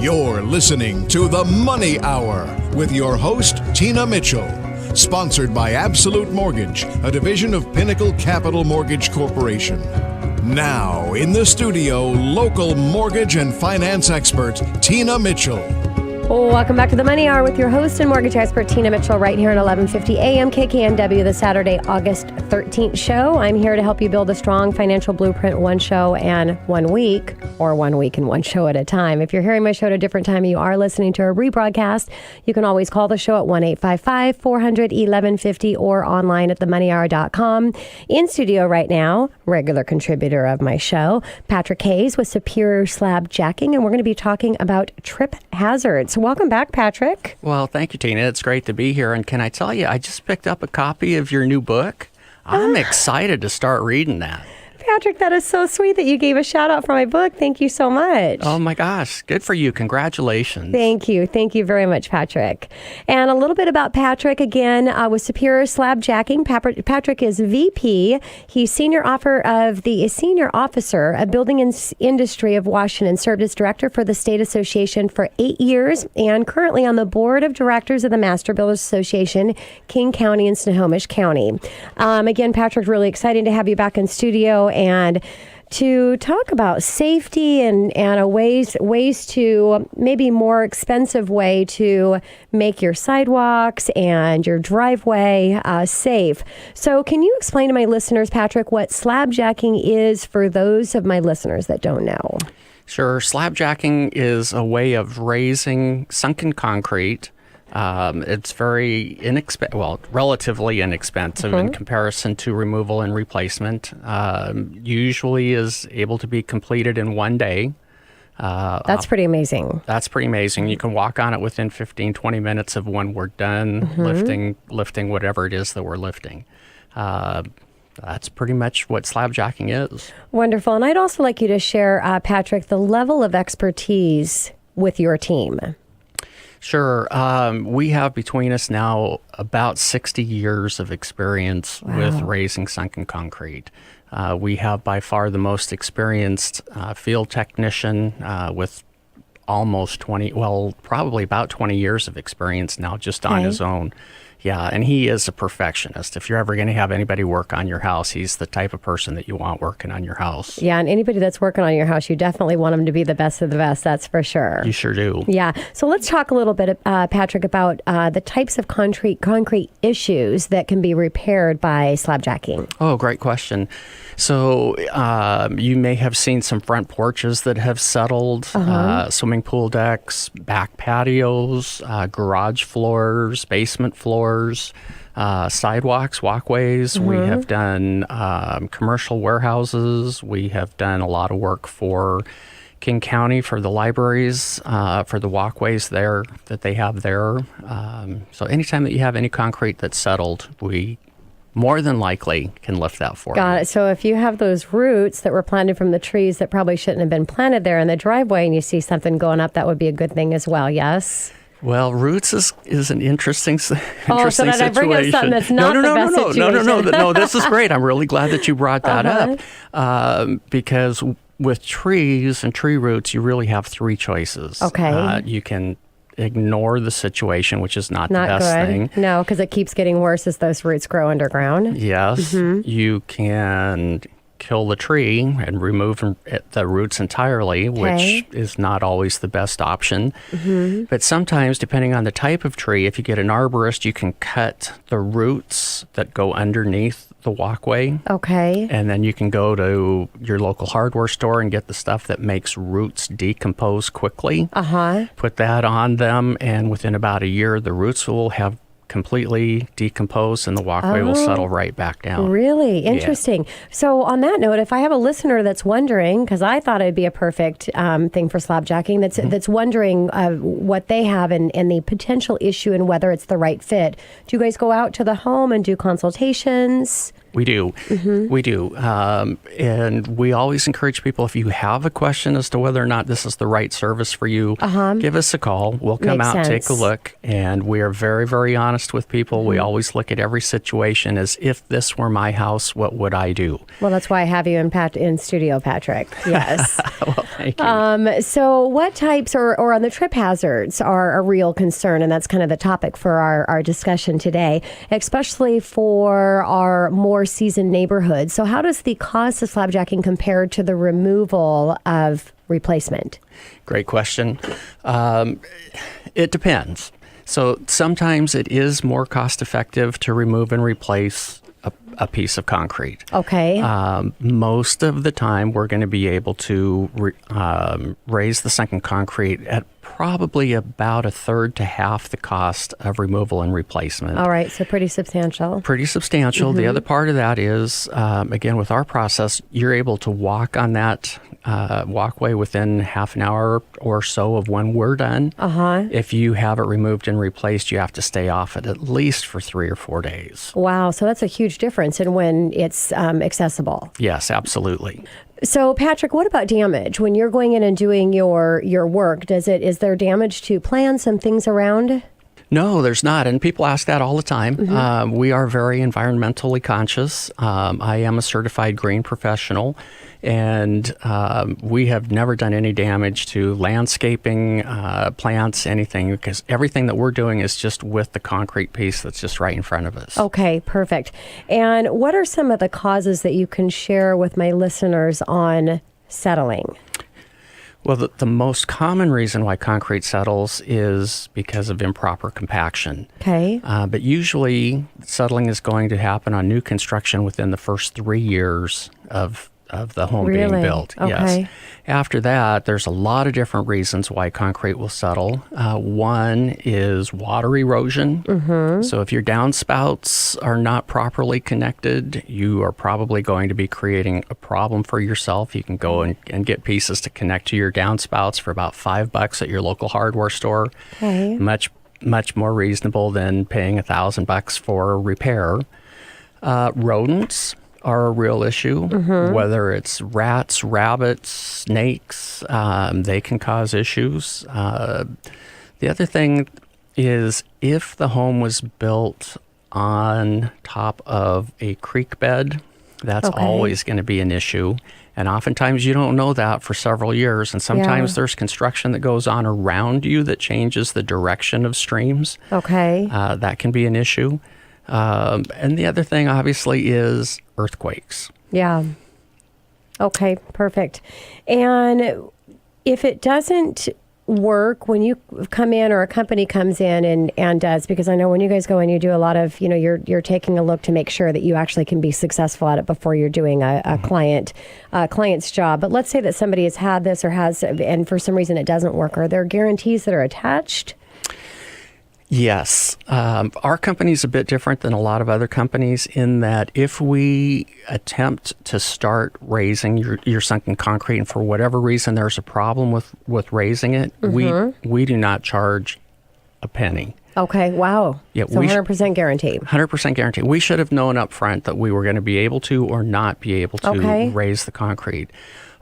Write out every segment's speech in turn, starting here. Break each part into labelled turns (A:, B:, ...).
A: You're listening to The Money Hour with your host, Tina Mitchell. Sponsored by Absolute Mortgage, a division of Pinnacle Capital Mortgage Corporation. Now, in the studio, local mortgage and finance expert, Tina Mitchell.
B: Welcome back to the Money Hour with your host and mortgage expert, Tina Mitchell, right here at 1150 AM KKNW, the Saturday, August 13th show. I'm here to help you build a strong financial blueprint one show and 1 week, or 1 week and one show at a time. If you're hearing my show at a different time and you are listening to a rebroadcast, you can always call the show at 1-855-400-1150 or online at themoneyhour.com. In studio right now, regular contributor of my show, Patrick Hayes with Superior Slabjacking, and we're going to be talking about trip hazards. So welcome back, Patrick.
C: Well, thank you, Tina. It's great to be here. And can I tell you, I just picked up a copy of your new book. I'm excited to start reading that.
B: Patrick, that is so sweet that you gave a shout out for my book. Thank you so much.
C: Oh my gosh. Good for you. Congratulations.
B: Thank you. Thank you very much, Patrick. And a little bit about Patrick again with Superior Slabjacking. Patrick is VP. He's senior officer of Building Industry of Washington. Served as director for the State Association for 8 years and currently on the board of directors of the Master Builders Association, King County and Snohomish County. Again, Patrick, really exciting to have you back in studio and to talk about safety and ways to maybe more expensive way to make your sidewalks and your driveway safe. So can you explain to my listeners, Patrick, what slabjacking is for those of my listeners that don't know?
C: Sure. Slabjacking is a way of raising sunken concrete. It's very relatively inexpensive in comparison to removal and replacement. Usually is able to be completed in 1 day.
B: That's pretty amazing.
C: That's pretty amazing. You can walk on it within 15, 20 minutes of when we're done lifting whatever it is that we're lifting. That's pretty much what slabjacking is.
B: Wonderful. And I'd also like you to share, Patrick, the level of expertise with your team.
C: Sure. We have between us now about 60 years of experience with raising sunken concrete. We have by far the most experienced field technician with almost probably about 20 years of experience now just on his own. Yeah, and he is a perfectionist. If you're ever going to have anybody work on your house, he's the type of person that you want working on your house.
B: Yeah, and anybody that's working on your house, you definitely want them to be the best of the best, that's for sure.
C: You sure do.
B: Yeah, so let's talk a little bit, Patrick, about the types of concrete issues that can be repaired by slabjacking.
C: Oh, great question. So you may have seen some front porches that have settled, swimming pool decks, back patios, garage floors, basement floors, sidewalks, walkways. We have done commercial warehouses. We have done a lot of work for King County for the libraries, for the walkways there that they have there. So anytime that you have any concrete that's settled, we more than likely can lift that for you.
B: Got it. So if you have those roots that were planted from the trees that probably shouldn't have been planted there in the driveway and you see something going up, that would be a good thing as well, yes?
C: Well, roots is an interesting situation.
B: So that I bring up something that's not the best situation.
C: No, this is great. I'm really glad that you brought that up because with trees and tree roots, you really have three choices.
B: Okay.
C: You can ignore the situation, which is not the best thing.
B: No, because it keeps getting worse as those roots grow underground.
C: Yes. You can kill the tree and remove the roots entirely, which is not always the best option. But sometimes, depending on the type of tree, if you get an arborist, you can cut the roots that go underneath the walkway.
B: Okay.
C: And then you can go to your local hardware store and get the stuff that makes roots decompose quickly. Put that on them, and within about a year, the roots will have completely decomposed and the walkway will settle right back down.
B: Really? Interesting. Yeah. So on that note, if I have a listener that's wondering, because I thought it'd be a perfect thing for slabjacking, that's wondering what they have and the potential issue and whether it's the right fit, do you guys go out to the home and do consultations?
C: We do. We do. And we always encourage people, if you have a question as to whether or not this is the right service for you, give us a call. We'll come
B: Makes
C: out,
B: sense.
C: take a look, and we are very, very honest with people. We always look at every situation as if this were my house, what would I do?
B: Well, that's why I have you in studio, Patrick. Yes.
C: Well, thank you.
B: So what types or on the trip hazards are a real concern? And that's kind of the topic for our discussion today, especially for our more seasoned neighborhoods. So how does the cost of slabjacking compare to the removal of replacement?
C: Great question. It depends. So sometimes it is more cost effective to remove and replace a piece of concrete.
B: Okay.
C: Most of the time, we're going to be able to raise the sunken concrete at probably about a third to half the cost of removal and replacement.
B: All right. So pretty substantial.
C: Pretty substantial. The other part of that is, again, with our process, you're able to walk on that walkway within half an hour or so of when we're done. If you have it removed and replaced, you have to stay off it at least for 3 or 4 days.
B: Wow. So that's a huge difference in when it's accessible.
C: Yes, absolutely.
B: So, Patrick, what about damage? When you're going in and doing your work, is there damage to plants and things around?
C: No, there's not. And people ask that all the time. We are very environmentally conscious. I am a certified green professional, and we have never done any damage to landscaping, plants, anything, because everything that we're doing is just with the concrete piece that's just right in front of us.
B: Okay, perfect. And what are some of the causes that you can share with my listeners on settling?
C: Well, the most common reason why concrete settles is because of improper compaction.
B: Okay.
C: But usually settling is going to happen on new construction within the first 3 years of the home being built.
B: Okay.
C: Yes. After that, there's a lot of different reasons why concrete will settle. One is water erosion. So if your downspouts are not properly connected, you are probably going to be creating a problem for yourself. You can go and get pieces to connect to your downspouts for about $5 at your local hardware store.
B: Okay.
C: Much more reasonable than paying $1,000 for repair. Rodents are a real issue, whether it's rats, rabbits, snakes, they can cause issues. The other thing is if the home was built on top of a creek bed, that's always going to be an issue. And oftentimes you don't know that for several years. And sometimes there's construction that goes on around you that changes the direction of streams.
B: Okay.
C: That can be an issue. And the other thing, obviously, is earthquakes.
B: Yeah. Okay, perfect. And if it doesn't work when you come in or a company comes in and does, because I know when you guys go in, you do a lot of, you're taking a look to make sure that you actually can be successful at it before you're doing a client's job. But let's say that somebody has had this and for some reason it doesn't work. Are there guarantees that are attached?
C: Yes. Our company is a bit different than a lot of other companies in that if we attempt to start raising your sunken concrete and for whatever reason there's a problem with raising it, we do not charge a penny.
B: Okay, wow.
C: Yeah,
B: so 100% guarantee.
C: 100% guarantee. We should have known up front that we were going to be able to or not be able to raise the concrete.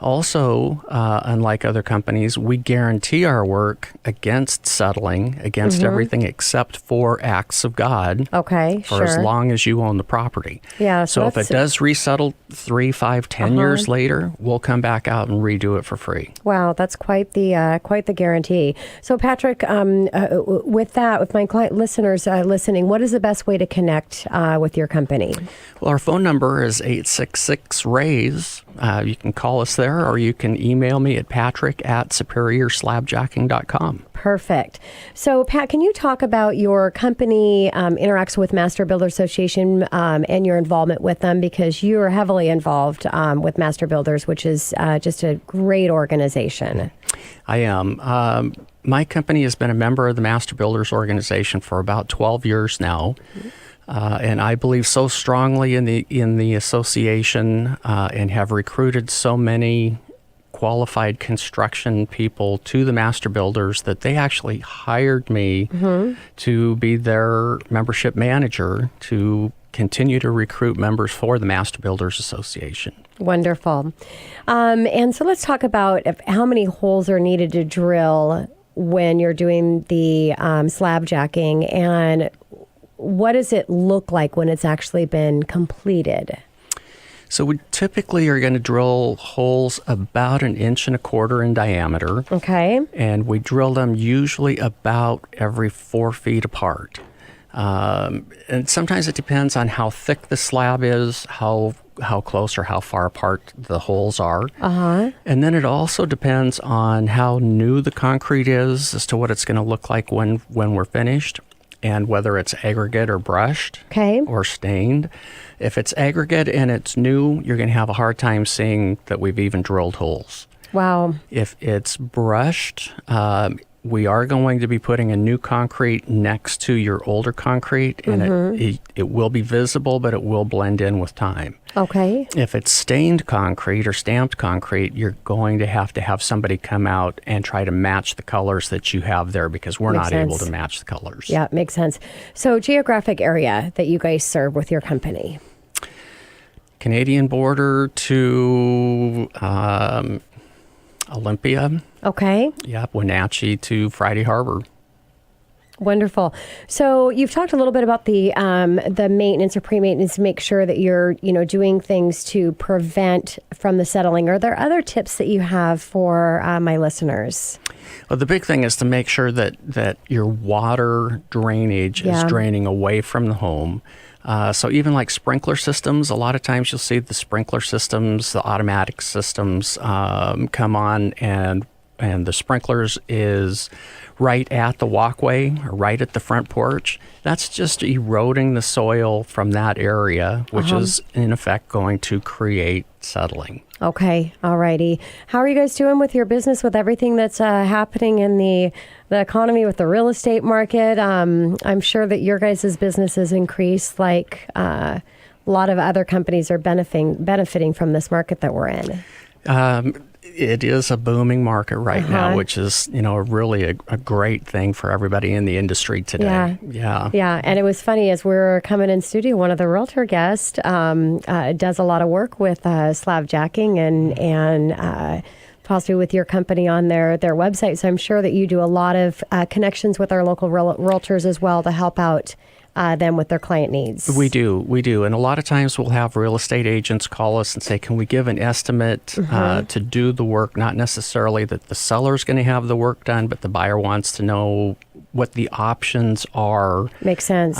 C: Also, unlike other companies, we guarantee our work against settling, against everything except for acts of God.
B: Okay,
C: for as long as you own the property.
B: Yeah.
C: So if it does resettle 3, 5, 10 years later, we'll come back out and redo it for free.
B: Wow, that's quite the guarantee. So Patrick, with my client listeners listening, what is the best way to connect with your company?
C: Well, our phone number is 866-RAISE. You can call us there, or you can email me at patrick@superiorslabjacking.com.
B: Perfect. So, Pat, can you talk about your company interacts with Master Builder Association and your involvement with them, because you are heavily involved with Master Builders, which is just a great organization.
C: I am. My company has been a member of the Master Builders organization for about 12 years now. And I believe so strongly in the association and have recruited so many qualified construction people to the Master Builders that they actually hired me to be their membership manager to continue to recruit members for the Master Builders Association.
B: Wonderful. And so let's talk about how many holes are needed to drill when you're doing the slab jacking, and what does it look like when it's actually been completed?
C: So we typically are going to drill holes about 1.25 inches in diameter.
B: Okay.
C: And we drill them usually about every 4 feet apart. And sometimes it depends on how thick the slab is, how close or how far apart the holes are. And then it also depends on how new the concrete is as to what it's going to look like when we're finished, and whether it's aggregate or brushed or stained. If it's aggregate and it's new, you're going to have a hard time seeing that we've even drilled holes.
B: Wow.
C: If it's brushed, we are going to be putting a new concrete next to your older concrete, and it will be visible, but it will blend in with time.
B: Okay.
C: If it's stained concrete or stamped concrete, you're going to have somebody come out and try to match the colors that you have there, because we're not able to match the colors.
B: Yeah, makes sense. So geographic area that you guys serve with your company?
C: Canadian border to Olympia.
B: Okay.
C: Yep, Wenatchee to Friday Harbor.
B: Wonderful. So you've talked a little bit about the maintenance or pre-maintenance to make sure that you're doing things to prevent from the settling. Are there other tips that you have for my listeners?
C: Well, the big thing is to make sure that your water drainage is draining away from the home. So even like sprinkler systems, a lot of times you'll see the sprinkler systems, the automatic systems come on, and the sprinklers is right at the walkway or right at the front porch. That's just eroding the soil from that area, which is in effect going to create settling.
B: Okay. All righty. How are you guys doing with your business, with everything that's happening in the economy with the real estate market? I'm sure that your guys' business has increased like a lot of other companies are benefiting from this market that we're in.
C: It is a booming market right now, which is, really a great thing for everybody in the industry today.
B: Yeah. And it was funny, as we were coming in studio, one of the realtor guests does a lot of work with slabjacking and possibly with your company on their website. So I'm sure that you do a lot of connections with our local realtors as well to help out them with their client needs. We do.
C: And a lot of times we'll have real estate agents call us and say, can we give an estimate to do the work? Not necessarily that the seller's going to have the work done, but the buyer wants to know what the options are.
B: Makes sense.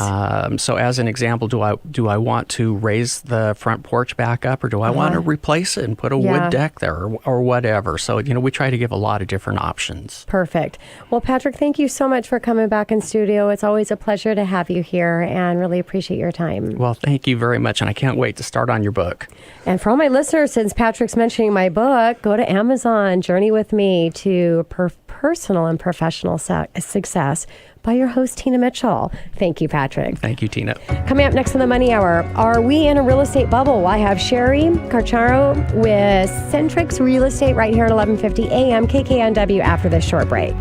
C: So as an example, do I want to raise the front porch back up, or do I want to replace it and put a wood deck there, or whatever? So, we try to give a lot of different options.
B: Perfect. Well, Patrick, thank you so much for coming back in studio. It's always a pleasure to have you here, and really appreciate your time.
C: Well, thank you very much, and I can't wait to start on your book.
B: And for all my listeners, since Patrick's mentioning my book, go to Amazon, Journey with Me to Personal and Professional Success by your host, Tina Mitchell. Thank you, Patrick.
C: Thank you, Tina.
B: Coming up next on the Money Hour, are we in a real estate bubble? I have Sherry Carcharo with Centrix Real Estate right here at 1150 AM KKNW after this short break.